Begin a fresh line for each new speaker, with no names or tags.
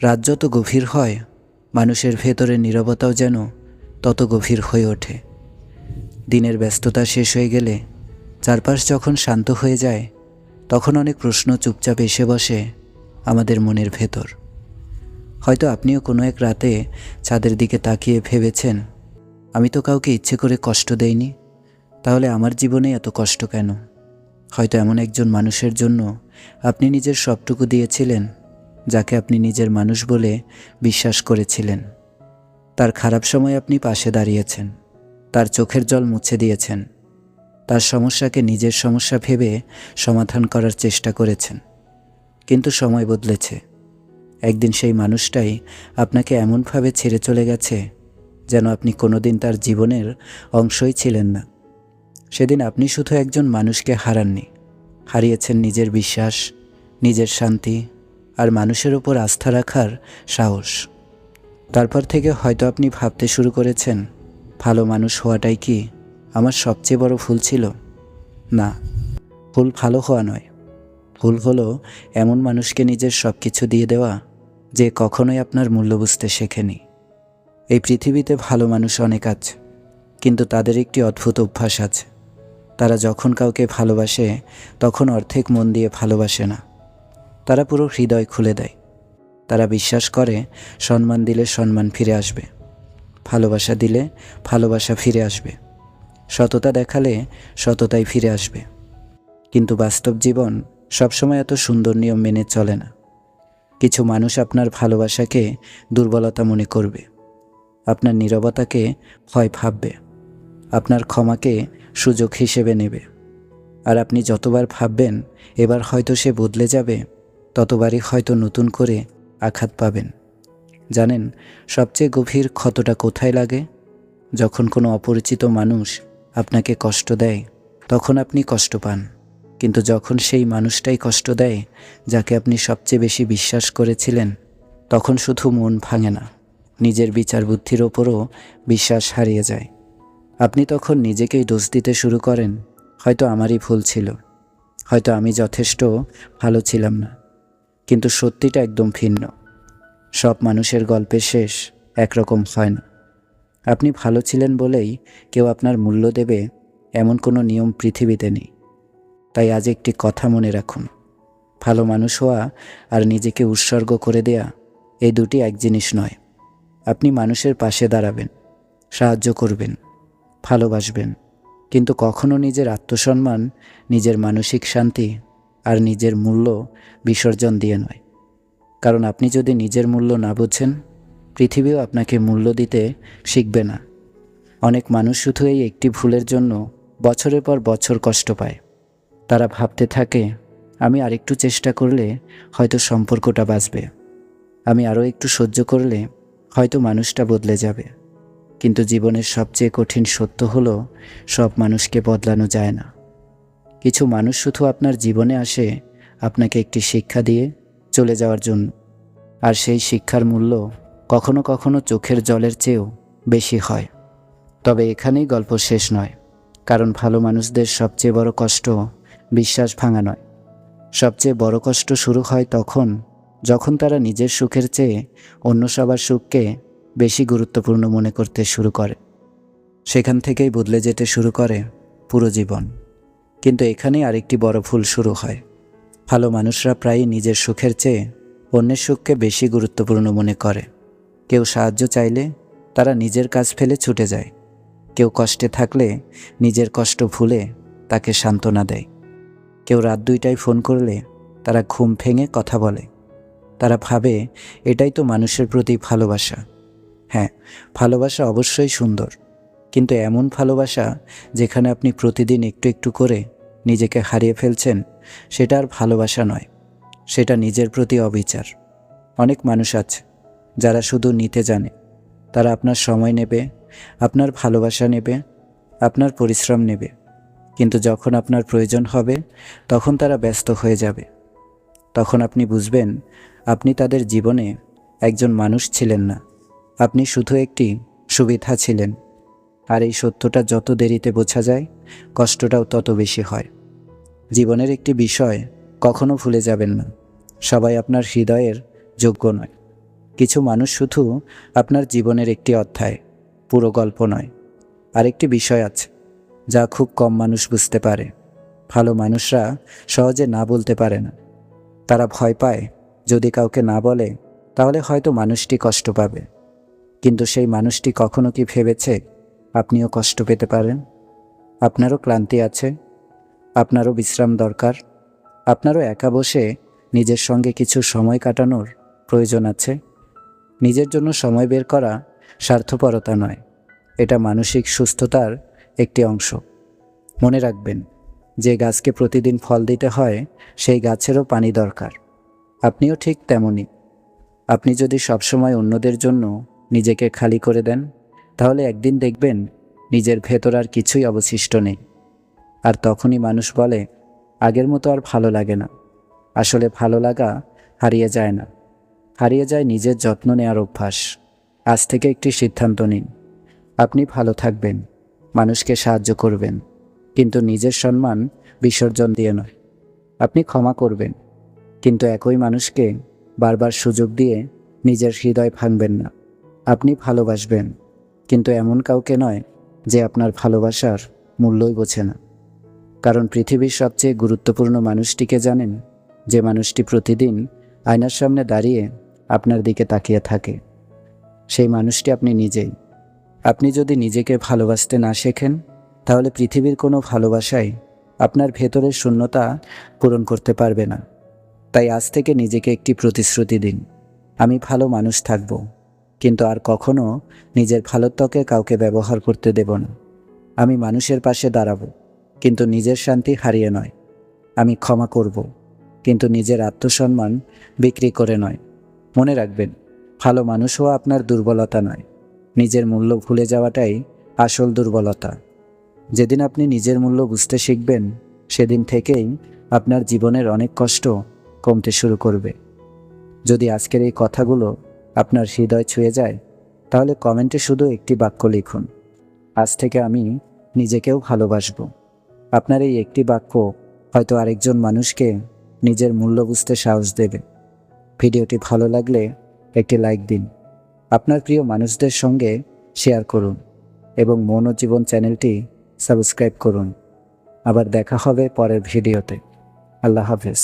রাত যত গভীর হয়, মানুষের ভেতরে নীরবতাও যেন তত গভীর হয়ে ওঠে। দিনের ব্যস্ততা শেষ হয়ে গেলে চারপাশ যখন শান্ত হয়ে যায়, তখন অনেক প্রশ্ন চুপচাপ এসে বসে আমাদের মনের ভেতর। হয়তো আপনিও কোনো এক রাতে ছাদের দিকে তাকিয়ে ভেবেছেন, আমি তো কাউকে ইচ্ছে করে কষ্ট দেইনি, তাহলে আমার জীবনে এত কষ্ট কেন? হয়তো এমন একজন মানুষের জন্য আপনি নিজের সবটুকু দিয়েছিলেন, যাকে আপনি নিজের মানুষ বলে বিশ্বাস করেছিলেন। তার খারাপ সময় আপনি পাশে দাঁড়িয়েছেন, তার চোখের জল মুছে দিয়েছেন, তার সমস্যাকে নিজের সমস্যা ভেবে সমাধান করার চেষ্টা করেছেন। কিন্তু সময় বদলেছে। একদিন সেই মানুষটাই আপনাকে এমনভাবে ছেড়ে চলে গেছে যেন আপনি কোনোদিন তার জীবনের অংশই ছিলেন না। সেদিন আপনি শুধু একজন মানুষকে হারাননি, হারিয়েছেন নিজের বিশ্বাস, নিজের শান্তি আর মানুষের ওপর আস্থা রাখার সাহস। তারপর থেকে হয়তো আপনি ভাবতে শুরু করেছেন, ভালো মানুষ হওয়াটাই কি আমার সবচেয়ে বড় ভুল ছিল? না, ভুল ভালো হওয়া নয়, ভুল হলো এমন মানুষকে নিজের সব কিছু দিয়ে দেওয়া যে কখনোই আপনার মূল্য বুঝতে শেখেনি। এই পৃথিবীতে ভালো মানুষ অনেক আছে, কিন্তু তাদের একটি অদ্ভুত অভ্যাস আছে। তারা যখন কাউকে ভালোবাসে তখন অর্ধেক মন দিয়ে ভালোবাসে না, তারা পুরো হৃদয় খুলে দেয়। তারা বিশ্বাস করে সম্মান দিলে সম্মান ফিরে আসবে, ভালোবাসা দিলে ভালোবাসা ফিরে আসবে, সততা দেখালে সততাই ফিরে আসবে। কিন্তু বাস্তব জীবন সবসময় এত সুন্দর নিয়ম মেনে চলে না। কিছু মানুষ আপনার ভালোবাসাকে দুর্বলতা মনে করবে, আপনার নীরবতাকে ভয় ভাববে, আপনার ক্ষমাকে সুযোগ হিসেবে নেবে। আর আপনি যতবার ভাববেন এবার হয়তো সে বদলে যাবে, ততবারই হয়তো নতুন করে আঘাত পাবেন। জানেন, সবচেয়ে গভীর ক্ষতটা কোথায় লাগে? যখন কোনো অপরিচিত মানুষ আপনাকে কষ্ট দেয়, তখন আপনি কষ্ট পান। কিন্তু যখন সেই মানুষটাই কষ্ট দেয় যাকে আপনি সবচেয়ে বেশি বিশ্বাস করেছিলেন, তখন শুধু মন ভাঙে না, নিজের বিচার বুদ্ধির ওপরও বিশ্বাস হারিয়ে যায়। আপনি তখন নিজেকেই দোষ দিতে শুরু করেন, হয়তো আমারই ভুল ছিল, হয়তো আমি যথেষ্ট ভালো ছিলাম না। কিন্তু সত্যিটা একদম ভিন্ন। সব মানুষের গল্পের শেষ একরকম হয় না। আপনি ভালো ছিলেন বলেই কেউ আপনার মূল্য দেবে এমন কোনো নিয়ম পৃথিবীতে নেই। তাই আজ একটি কথা মনে রাখুন, ভালো মানুষ হওয়া আর নিজেকে উৎসর্গ করে দেয়া এই দুটি এক জিনিস নয়। আপনি মানুষের পাশে দাঁড়াবেন, সাহায্য করবেন, ভালোবাসবেন, কিন্তু কখনো নিজের আত্মসম্মান, নিজের মানসিক শান্তি আর নিজের মূল্য বিসর্জন দিয়ে নয়। কারণ আপনি যদি নিজের মূল্য না বোঝেন, পৃথিবীও আপনাকে মূল্য দিতে শিখবে না। অনেক মানুষ শুধু এই একটি ভুলের জন্য বছরের পর বছর কষ্ট পায়। তারা ভাবতে থাকে, আমি আরেকটু চেষ্টা করলে হয়তো সম্পর্কটা বাঁচবে, আমি আরও একটু সহ্য করলে হয়তো মানুষটা বদলে যাবে। কিন্তু জীবনের সবচেয়ে কঠিন সত্য হলো, সব মানুষকে বদলানো যায় না। কিছু মানুষ শুধু আপনার জীবনে আসে আপনাকে একটি শিক্ষা দিয়ে চলে যাওয়ার জন্য, আর সেই শিক্ষার মূল্য কখনো কখনো চোখের জলের চেয়েও বেশি হয়। তবে এখানেই গল্প শেষ নয়, কারণ ভালো মানুষদের সবচেয়ে বড় কষ্ট বিশ্বাস ভাঙা নয়। সবচেয়ে বড় কষ্ট শুরু হয় তখন যখন তারা নিজের সুখের চেয়ে অন্য সবার সুখকে বেশি গুরুত্বপূর্ণ মনে করতে শুরু করে। সেখান থেকেই বদলে যেতে শুরু করে পুরো জীবন। কিন্তু এখানেই আরেকটি বড় ভুল শুরু হয়। ভালো মানুষরা প্রায়ই নিজের সুখের চেয়ে অন্যের সুখকে বেশি গুরুত্বপূর্ণ মনে করে। কেউ সাহায্য চাইলে তারা নিজের কাজ ফেলে ছুটে যায়, কেউ কষ্টে থাকলে নিজের কষ্ট ভুলে তাকে সান্ত্বনা দেয়, কেউ রাত 2টায় ফোন করলে তারা ঘুম ভেঙে কথা বলে। তারা ভাবে এটাই তো মানুষের প্রতি ভালোবাসা। হ্যাঁ, ভালোবাসা অবশ্যই সুন্দর, কিন্তু এমন ভালোবাসা যেখানে আপনি প্রতিদিন একটু একটু করে নিজেকে হারিয়ে ফেলছেন, সেটা আর ভালোবাসা নয়, সেটা নিজের প্রতি অবিচার। অনেক মানুষ আছে যারা শুধু নিতে জানে। তারা আপনার সময় নেবে, আপনার ভালোবাসা নেবে, আপনার পরিশ্রম নেবে, কিন্তু যখন আপনার প্রয়োজন হবে তখন তারা ব্যস্ত হয়ে যাবে। তখন আপনি বুঝবেন আপনি তাদের জীবনে একজন মানুষ ছিলেন না, আপনি শুধু একটি সুবিধা ছিলেন। আর এই সত্যটা যত দেরিতে বোঝা যায়, কষ্টটাও তত বেশি হয়। জীবনের একটি বিষয় কখনো ভুলে যাবেন না, সবাই আপনার হৃদয়ের যোগ্য নয়। কিছু মানুষ শুধু আপনার জীবনের একটি অধ্যায়, পুরো গল্প নয়। আরেকটি বিষয় আছে যা খুব কম মানুষ বুঝতে পারে। ভালো মানুষরা সহজে না বলতে পারে না। তারা ভয় পায় যদি কাউকে না বলে তাহলে হয়তো মানুষটি কষ্ট পাবে। কিন্তু সেই মানুষটি কখনো কি ভেবেছে আপনিও কষ্ট পেতে পারেন? আপনারও ক্লান্তি আছে, আপনারও বিশ্রাম দরকার, আপনারও একা বসে নিজের সঙ্গে কিছু সময় কাটানোর প্রয়োজন আছে। নিজের জন্য সময় বের করা স্বার্থপরতা নয়, এটা মানসিক সুস্থতার একটি অংশ। মনে রাখবেন, যে গাছকে প্রতিদিন ফল দিতে হয় সেই গাছেরও পানি দরকার। আপনিও ঠিক তেমনই। আপনি যদি সবসময় অন্যদের জন্য নিজেকে খালি করে দেন তাহলে একদিন দেখবেন নিজের ভেতর আর কিছুই অবশিষ্ট নেই। আর তখনই মানুষ বলে আগের মতো আর ভালো লাগে না। আসলে ভালো লাগা হারিয়ে যায় না, হারিয়ে যায় নিজের যত্ন নেওয়ার অভ্যাস। আজ থেকে একটি সিদ্ধান্ত নিন, আপনি ভালো থাকবেন, মানুষকে সাহায্য করবেন, কিন্তু নিজের সম্মান বিসর্জন দিয়ে নয়। আপনি ক্ষমা করবেন, কিন্তু একই মানুষকে বারবার সুযোগ দিয়ে নিজের হৃদয় ভাঙবেন না। আপনি ভালোবাসবেন, কিন্তু এমন কাউকে নয় যে আপনার ভালোবাসার মূল্যই বোঝে না। কারণ পৃথিবীর সবচেয়ে গুরুত্বপূর্ণ মানুষটিকে জানেন? যে মানুষটি প্রতিদিন আয়নার সামনে দাঁড়িয়ে আপনার দিকে তাকিয়ে থাকে। সেই মানুষটি আপনি নিজেই। আপনি যদি নিজেকে ভালোবাসতে না শেখেন তাহলে পৃথিবীর কোনো ভালোবাসাই আপনার ভেতরের শূন্যতা পূরণ করতে পারবে না। তাই আজ থেকে নিজেকে একটি প্রতিশ্রুতি দিন, আমি ভালো মানুষ থাকব, কিন্তু আর কখনো নিজের ভালোত্বকে কাউকে ব্যবহার করতে দেব না। আমি মানুষের পাশে দাঁড়াবো, কিন্তু নিজের শান্তি হারিয়ে নয়। আমি ক্ষমা করব, কিন্তু নিজের আত্মসম্মান বিক্রি করে নয়। মনে রাখবেন, ভালো মানুষ হওয়া আপনার দুর্বলতা নয়, নিজের মূল্য ভুলে যাওয়াটাই আসল দুর্বলতা। যেদিন আপনি নিজের মূল্য বুঝতে শিখবেন সেদিন থেকেই আপনার জীবনের অনেক কষ্ট কমতে শুরু করবে। যদি আজকের এই কথাগুলো আপনার হৃদয় ছুঁয়ে যায় তাহলে কমেন্টে শুধু একটি বাক্য লিখুন, আজ থেকে আমি নিজেকেও ভালোবাসবো। আপনার এই একটি বাক্য হয়তো আরেকজন মানুষকে নিজের মূল্য বুঝতে সাহস দেবে। ভিডিওটি ভালো লাগলে একটি লাইক দিন, আপনার প্রিয় মানুষদের সঙ্গে শেয়ার করুন এবং মন ও জীবন চ্যানেলটি সাবস্ক্রাইব করুন। আবার দেখা হবে পরের ভিডিওতে। আল্লাহ হাফেজ।